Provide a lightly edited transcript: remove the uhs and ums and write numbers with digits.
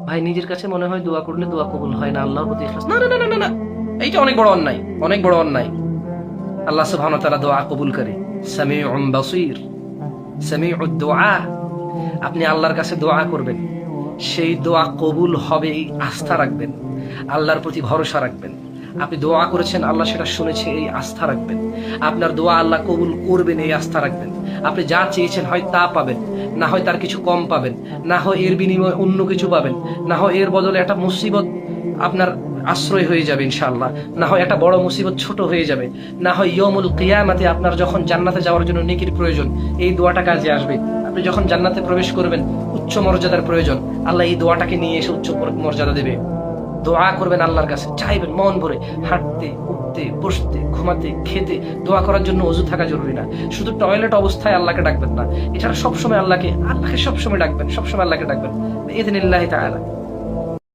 ভাই নিজের কাছে মনে হয় দোয়া করলে দোয়া কবুল হয় না, আল্লাহর প্রতি ইখলাস, না না না না না, এইটা অনেক বড় অন্যায়, অনেক বড় অন্যায়। আল্লাহ সুবহানাহু ওয়া তাআলা দোয়া কবুল করে, সামিউন বাসীর, সামিউদ দুআ। আপনি আল্লাহর কাছে দোয়া করবেন, সেই দোয়া কবুল হবে এই আস্থা রাখবেন, আল্লাহর প্রতি ভরসা রাখবেন। আপনি দোয়া করেছেন, আল্লাহ সেটা শুনেছে, এই আস্থা রাখবেন। আপনার দোয়া আল্লাহ কবুল করবেন, এই আস্থা রাখবেন। আপনি যা চেয়েছেন হয় তা পাবেন, না হয় তার কিছু কম পাবেন, না হয় এর বিনিময়ে অন্য কিছু পাবেন, না হয় এর বদলে একটা মুসিবত আপনার আশ্রয় হয়ে যাবে ইনশাআল্লাহ, না হয় একটা বড় মুসিবত ছোট হয়ে যাবে, না হয় ইয়াউমুল কিয়ামাতে আপনার যখন জান্নাতে যাওয়ার জন্য নেকির প্রয়োজন, এই দোয়াটা কাজে আসবে। আপনি যখন জান্নাতে প্রবেশ করবেন, উচ্চ মর্যাদার প্রয়োজন, আল্লাহ এই দোয়াটাকে নিয়ে এসে উচ্চ মর্যাদা দেবে। দোয়া করবেন আল্লাহর কাছে, চাইবেন মন ভরে, হাঁটতে উঠতে বসতে ঘুমাতে খেতে দোয়া করার জন্য ওযু থাকা জরুরি না। শুধু টয়লেট অবস্থায় আল্লাহকে ডাকবেন না, এছাড়া সবসময় আল্লাহকে সবসময় ডাকবেন, সবসময় আল্লাহকে ডাকবেন ইযনিল্লাহি তাআলা।